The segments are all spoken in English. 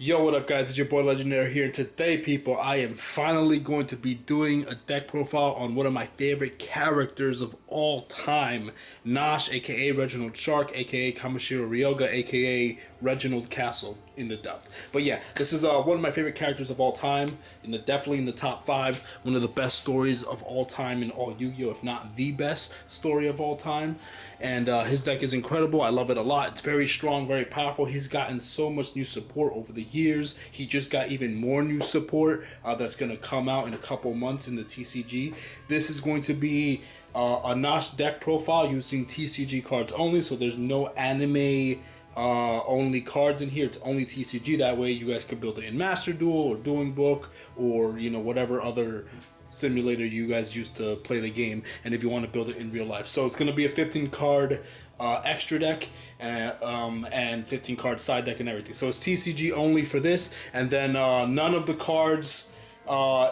Yo, what up guys, it's your boy Legendary here, and today people, I am finally going to be doing a deck profile on one of my favorite characters of all time, Nash, aka Reginald Shark, aka Kamishiro Ryoga, aka Reginald Castle in the depth. But yeah, this is one of my favorite characters of all time, definitely in the top 5, one of the best stories of all time in all Yu-Gi-Oh, if not the best story of all time. And his deck is incredible. I love it a lot. It's very strong, very powerful. He's gotten so much new support over the years. He just got even more new support that's going to come out in a couple months in the TCG. This is going to be a Nash deck profile using TCG cards only, so there's no anime only cards in here. It's only TCG. That way you guys can build it in Master Duel or Dueling Book or whatever other simulator you guys use to play the game, and if you want to build it in real life. So it's going to be a 15 card extra deck and 15 card side deck and everything. So it's TCG only for this, and then none of the cards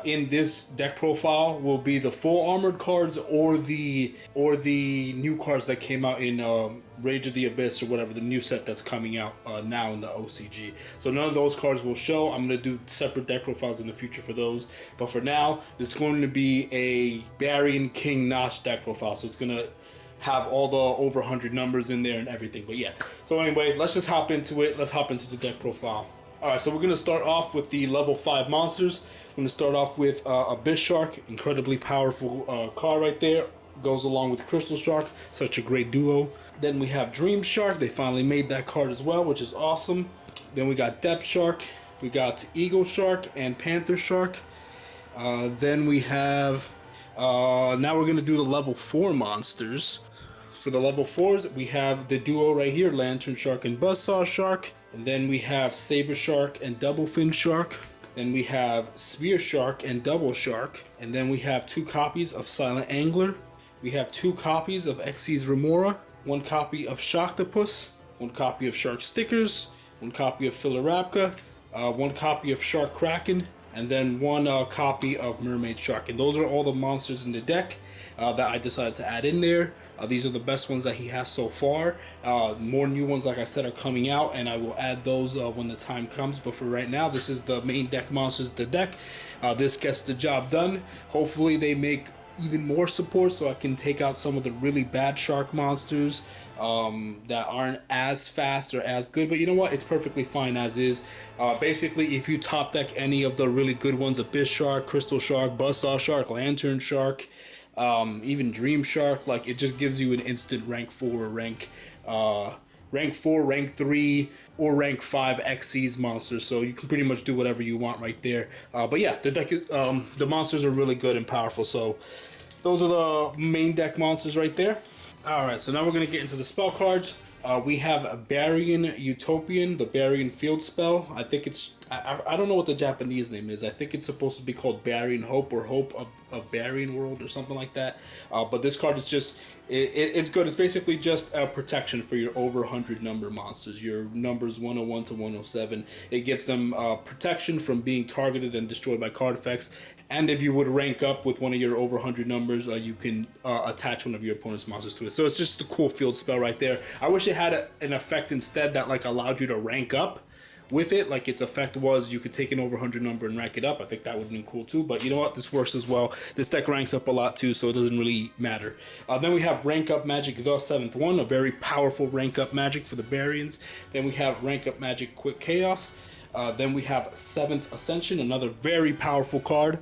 in this deck profile will be the full armored cards or the new cards that came out in Rage of the Abyss or whatever, the new set that's coming out now in the OCG. So none of those cards will show. I'm going to do separate deck profiles in the future for those, but for now this is going to be a Barian King Nash deck profile, so it's going to have all the over 100 numbers in there and everything. But yeah, so anyway, let's just hop into it. Let's hop into the deck profile. Alright, so we're going to start off with the level 5 monsters. I'm going to start off with Abyss Shark, incredibly powerful card right there. Goes along with Crystal Shark, such a great duo. Then we have Dream Shark. They finally made that card as well, which is awesome. Then we got Depth Shark. We got Eagle Shark and Panther Shark. Then we have... now we're going to do the level 4 monsters. For the level 4s, we have the duo right here, Lantern Shark and Buzzsaw Shark. And then we have Saber Shark and Double Fin Shark. Then we have Spear Shark and Double Shark. And then we have 2 copies of Silent Angler. We have 2 copies of Xyz Remora, 1 copy of Sharktopus, 1 copy of Shark Stickers, 1 copy of Filarapka, 1 copy of Shark Kraken, and then 1 copy of Mermaid Shark. And those are all the monsters in the deck that I decided to add in there. These are the best ones that he has so far. More new ones, like I said, are coming out, and I will add those when the time comes. But for right now, this is the main deck monsters of the deck. This gets the job done. Hopefully they make even more support so I can take out some of the really bad shark monsters that aren't as fast or as good, but you know what, it's perfectly fine as is. Basically, if you top deck any of the really good ones, Abyss Shark, Crystal Shark, Buzzsaw Shark, Lantern Shark, even Dream Shark, like, it just gives you an instant rank 4 or rank 4, rank 3, or rank 5 Xyz monsters, so you can pretty much do whatever you want right there. But yeah, the deck is, the monsters are really good and powerful, so those are the main deck monsters right there. Alright, so now we're going to get into the spell cards. We have a Barian Utopian, the Barian Field Spell. I think it's, I don't know what the Japanese name is. I think it's supposed to be called Barian Hope, or Hope of Barian World, or something like that. But this card is just, it's good. It's basically just a protection for your over 100 number monsters, your numbers 101 to 107. It gives them protection from being targeted and destroyed by card effects. And if you would rank up with one of your over 100 numbers, you can attach one of your opponent's monsters to it. So it's just a cool field spell right there. I wish it had an effect instead that like allowed you to rank up with it. Like its effect was you could take an over 100 number and rank it up. I think that would have been cool too. But you know what? This works as well. This deck ranks up a lot too, so it doesn't really matter. Then we have Rank Up Magic, the 7th one, a very powerful rank up magic for the Barians. Then we have Rank Up Magic, Quick Chaos. Then we have 7th Ascension, another very powerful card.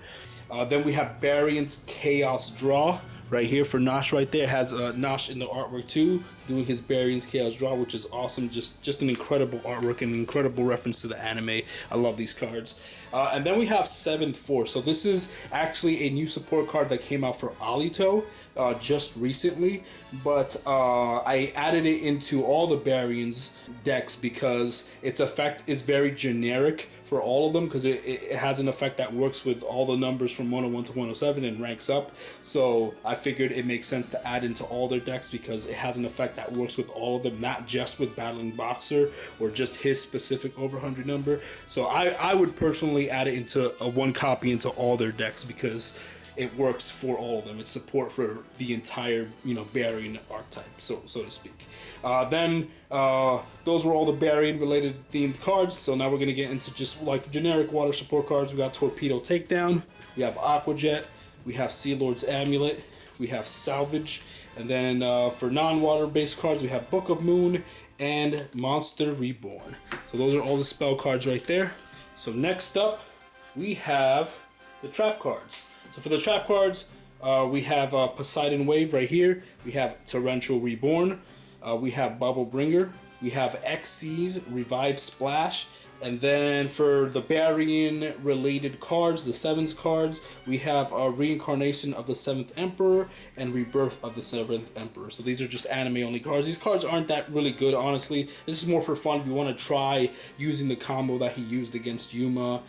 Then we have Barian's Chaos Draw right here for Nash right there. It has Nash in the artwork too, doing his Barian's Chaos Draw, which is awesome. Just an incredible artwork and an incredible reference to the anime. I love these cards. And then we have 7th Force. So this is actually a new support card that came out for Alito just recently, but I added it into all the Barians decks because its effect is very generic for all of them, because it has an effect that works with all the numbers from 101 to 107 and ranks up. So I figured it makes sense to add into all their decks because it has an effect that works with all of them, not just with Battling Boxer or just his specific over 100 number. So I would personally add it into a 1 copy into all their decks because it works for all of them. It's support for the entire, you know, Barian archetype, so to speak. Then those were all the Barian related themed cards. So now we're gonna get into just like generic water support cards. We got Torpedo Takedown, we have Aqua Jet, we have Sea Lord's Amulet, we have Salvage, and then for non-water based cards we have Book of Moon and Monster Reborn. So those are all the spell cards right there. So next up we have the trap cards. So for the trap cards, we have Poseidon Wave right here. We have Torrential Reborn. We have Bubble Bringer. We have Xyz Revive Splash. And then for the Barian related cards, the 7th cards, we have a Reincarnation of the 7th Emperor and Rebirth of the 7th Emperor. So these are just anime only cards. These cards aren't that really good, honestly. This is more for fun. We want to try using the combo that he used against Yuma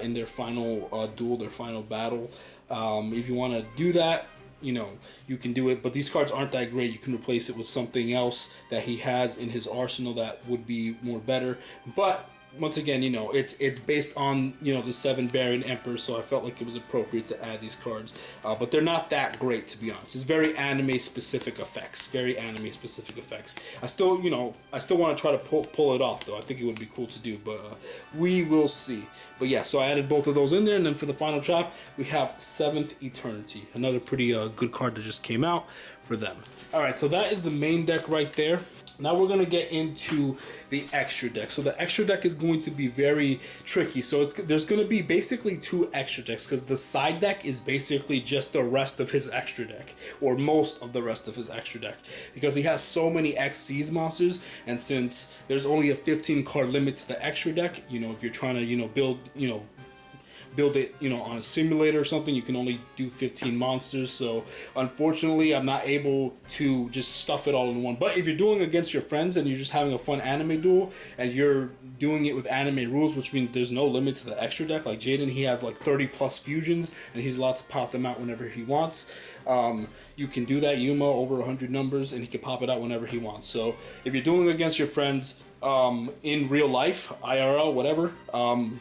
in their final duel, their final battle. If you want to do that, you know, you can do it, but these cards aren't that great. You can replace it with something else that he has in his arsenal that would be more better. But once again, you know, it's based on, you know, the 7 Barian Emperors, so I felt like it was appropriate to add these cards. But they're not that great, to be honest. It's very anime-specific effects. Very anime-specific effects. I still want to try to pull it off, though. I think it would be cool to do, but we will see. But yeah, so I added both of those in there, and then for the final trap, we have 7th Eternity. Another pretty good card that just came out for them. Alright, so that is the main deck right there. Now we're going to get into the extra deck. So the extra deck is going to be very tricky. So there's going to be basically 2 extra decks, because the side deck is basically just the rest of his extra deck, or most of the rest of his extra deck, because he has so many Xyz monsters, and since there's only a 15 card limit to the extra deck, you know, if you're trying to, you know, build it, you know, on a simulator or something, you can only do 15 monsters. So unfortunately, I'm not able to just stuff it all in one. But if you're doing against your friends and you're just having a fun anime duel and you're doing it with anime rules, which means there's no limit to the extra deck, like Jaden, he has like 30 plus fusions and he's allowed to pop them out whenever he wants. You can do that. Yuma over 100 numbers and he can pop it out whenever he wants. So if you're doing against your friends in real life, IRL, whatever,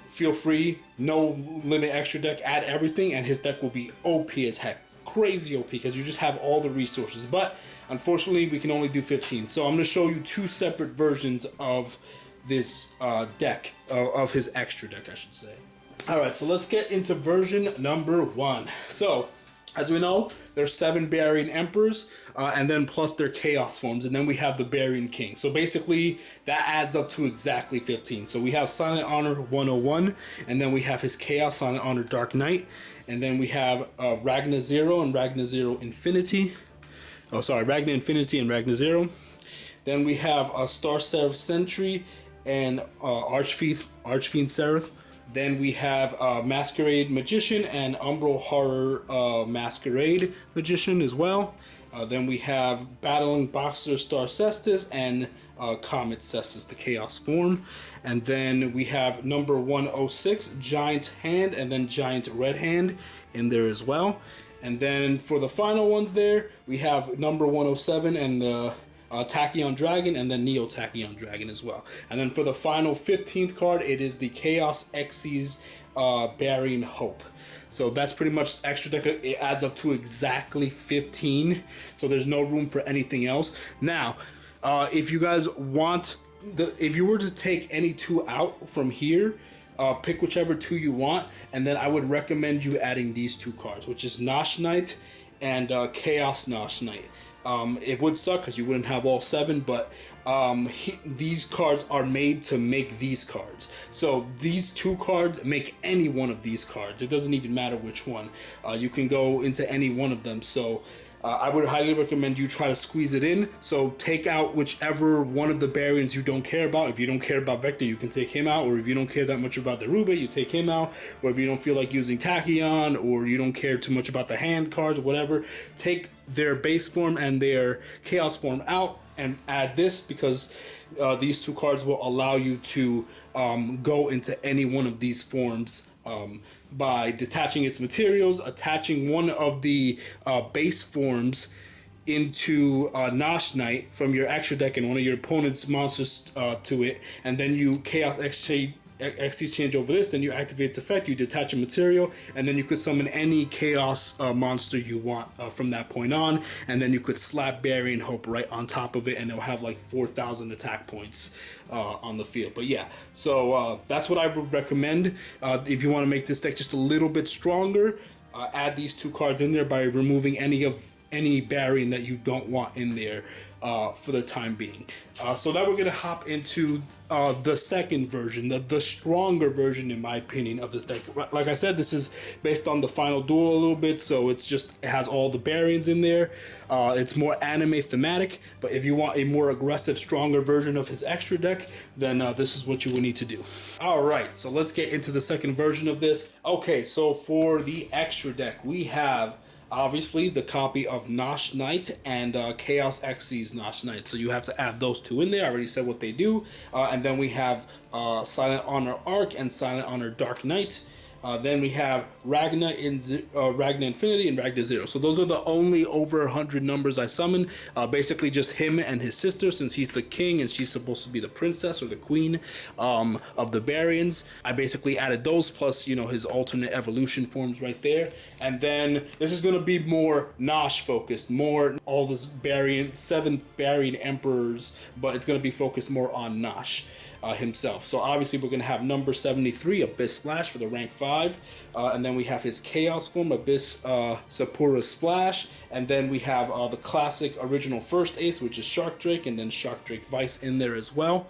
feel free. No limit extra deck, add everything, and his deck will be OP as heck. Crazy OP, because you just have all the resources. But unfortunately, we can only do 15. So I'm going to show you 2 separate versions of this deck, of his extra deck, I should say. Alright, so let's get into version number 1. So, as we know, there's 7 Barian Emperors, and then plus their Chaos forms, and then we have the Barian King. So basically, that adds up to exactly 15. So we have Silent Honor 101, and then we have his Chaos Silent Honor Dark Knight, and then we have Ragna Zero and Ragna Zero Infinity. Oh, sorry, Ragna Infinity and Ragna Zero. Then we have Star Seraph Sentry and Archfiend Seraph. Then we have Masquerade Magician and Umbral Horror Masquerade Magician as well. Then we have Battling Boxer Star Cestus and Comet Cestus, the Chaos form. And then we have number 106, Giant Hand, and then Giant Red Hand in there as well. And then for the final ones there, we have number 107 and the Tachyon Dragon, and then Neo Tachyon Dragon as well. And then for the final 15th card, it is the Chaos Xyz Barian Hope. So that's pretty much extra deck. It adds up to exactly 15. So there's no room for anything else. Now, if you guys want, if you were to take any 2 out from here, pick whichever 2 you want, and then I would recommend you adding these 2 cards, which is Nash Knight and Chaos Nash Knight. It would suck because you wouldn't have all 7, but these cards are made to make these cards. So these 2 cards make any one of these cards. It doesn't even matter which one. You can go into any one of them. So I would highly recommend you try to squeeze it in. So take out whichever one of the Barians you don't care about. If you don't care about Vector, you can take him out. Or if you don't care that much about the Rube, you take him out. Or if you don't feel like using Tachyon, or you don't care too much about the hand cards, or whatever, take their base form and their Chaos form out and add this, because these 2 cards will allow you to go into any one of these forms by detaching its materials, attaching one of the base forms into Nash Knight from your extra deck and one of your opponent's monsters to it, and then you Chaos Xyz change over this, then you activate its effect, you detach a material, and then you could summon any chaos monster you want from that point on, and then you could slap Barian Hope right on top of it, and it'll have like 4,000 attack points on the field. But yeah, so that's what I would recommend. If you want to make this deck just a little bit stronger, add these 2 cards in there by removing any Barian that you don't want in there for the time being. So now we're gonna hop into the second version, the stronger version in my opinion of this deck. Like I said, this is based on the final duel a little bit, so it has all the Barians in there. It's more anime thematic, but if you want a more aggressive, stronger version of his extra deck, then this is what you would need to do. Alright, so let's get into the second version of this. Okay, so for the extra deck, we have obviously the copy of Nash Knight and Chaos Xyz Nash Knight. So you have to add those 2 in there. I already said what they do. And then we have Silent Honor Arc and Silent Honor Dark Knight. Then we have Ragna Infinity and Ragna Zero. So those are the only over 100 numbers I summon. Basically just him and his sister, since he's the king and she's supposed to be the princess or the queen of the Barians. I basically added those plus, you know, his alternate evolution forms right there. And then this is going to be more Nash focused, more all this 7 Barian emperors, but it's going to be focused more on Nash himself. So obviously we're going to have number 73, Abyss Splash for the rank 5. And then we have his Chaos form, Abyss Sapura Splash. And then we have the classic original first ace, which is Shark Drake, and then Shark Drake Vice in there as well.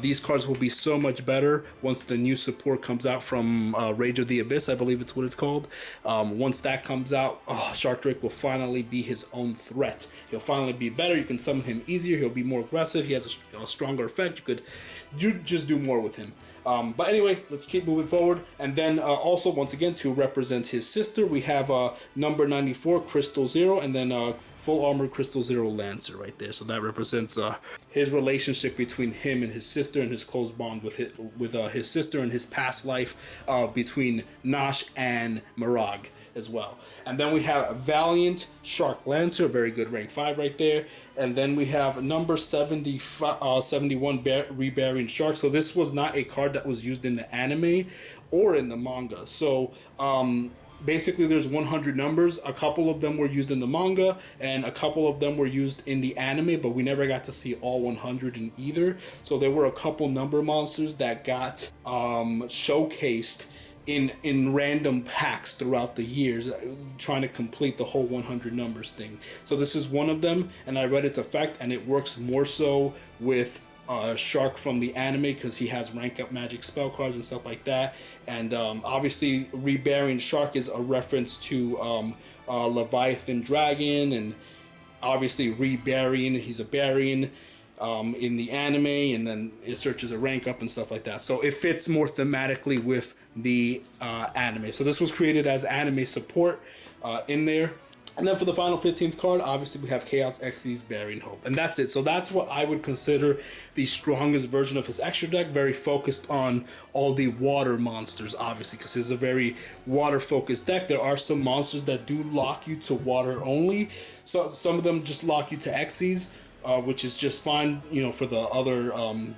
These cards will be so much better once the new support comes out from Rage of the Abyss, I believe it's what it's called. Once that comes out, Shark Drake will finally be his own threat. He'll finally be better. You can summon him easier. He'll be more aggressive. He has a stronger effect. You could just do more with him. But anyway, let's keep moving forward. And then also, once again, to represent his sister, we have number 94, Crystal Zero, and then Full Armor Crystal Zero Lancer right there. So that represents his relationship between him and his sister, and his close bond with his sister, and his past life between Nash and Marag as well. And then we have Valiant Shark Lancer, very good rank 5 right there. And then we have number 71 Rebarian Shark. So this was not a card that was used in the anime or in the manga. So basically there's 100 numbers. A couple of them were used in the manga and a couple of them were used in the anime, but we never got to see all 100 in either. So there were a couple number monsters that got showcased in random packs throughout the years, trying to complete the whole 100 numbers thing. So this is one of them, and I read its effect, and it works more so with Shark from the anime because he has rank up magic spell cards and stuff like that. And obviously Rebarian Shark is a reference to Leviathan Dragon, and obviously Rebarian, he's a Barian in the anime, and then it searches a rank up and stuff like that. So it fits more thematically with the anime. So this was created as anime support in there. And then for the final 15th card, obviously we have Chaos Xyz Barian Hope. And that's it. So that's what I would consider the strongest version of his extra deck. Very focused on all the water monsters, obviously, because it's a very water-focused deck. There are some monsters that do lock you to water only. So some of them just lock you to Xyz, which is just fine, you know, for the other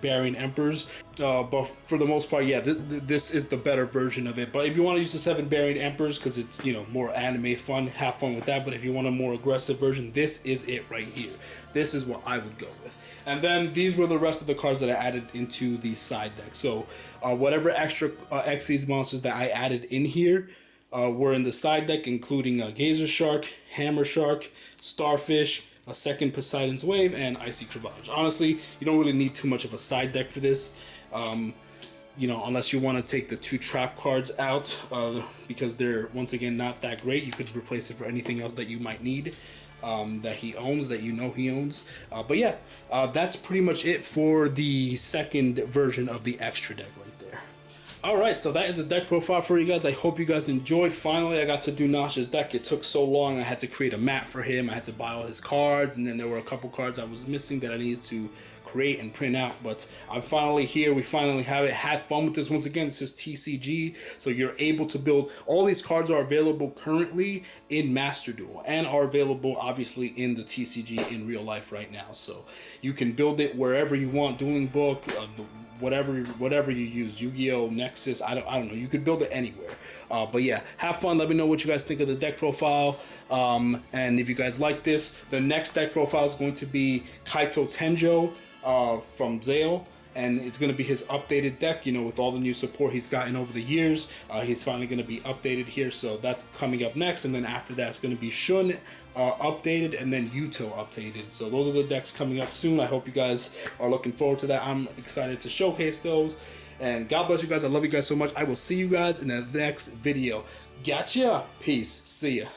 Barian Emperors. But for the most part, yeah, this is the better version of it. But if you want to use the 7 Barian Emperors, because it's, you know, more anime fun, have fun with that. But if you want a more aggressive version, this is it right here. This is what I would go with. And then these were the rest of the cards that I added into the side deck. So whatever extra Xyz monsters that I added in here were in the side deck, including Gazer Shark, Hammer Shark, Starfish, a second Poseidon's Wave, and Icy Crevasse. Honestly, you don't really need too much of a side deck for this, you know, unless you want to take the 2 trap cards out, because they're, once again, not that great. You could replace it for anything else that you might need, that he owns, that you know he owns. But yeah, that's pretty much it for the second version of the extra deck right there. Alright, so that is a deck profile for you guys. I hope you guys enjoyed. Finally, I got to do Nash's deck. It took so long. I had to create a map for him. I had to buy all his cards, and then there were a couple cards I was missing that I needed to create and print out. But I'm finally here. We finally have it. Had fun with this. Once again, this is TCG, so you're able to build. All these cards are available currently in Master Duel and are available, obviously, in the TCG in real life right now. So you can build it wherever you want. Dueling Book, whatever you use, Yu-Gi-Oh, Nexus, I don't know, you could build it anywhere. But yeah, have fun. Let me know what you guys think of the deck profile. And if you guys like this, the next deck profile is going to be Kaito Tenjo from Zale. And it's going to be his updated deck, you know, with all the new support he's gotten over the years. He's finally going to be updated here, so that's coming up next. And then after that, it's going to be Shun updated, and then Yuto updated. So those are the decks coming up soon. I hope you guys are looking forward to that. I'm excited to showcase those. And God bless you guys. I love you guys so much. I will see you guys in the next video. Gotcha. Peace. See ya.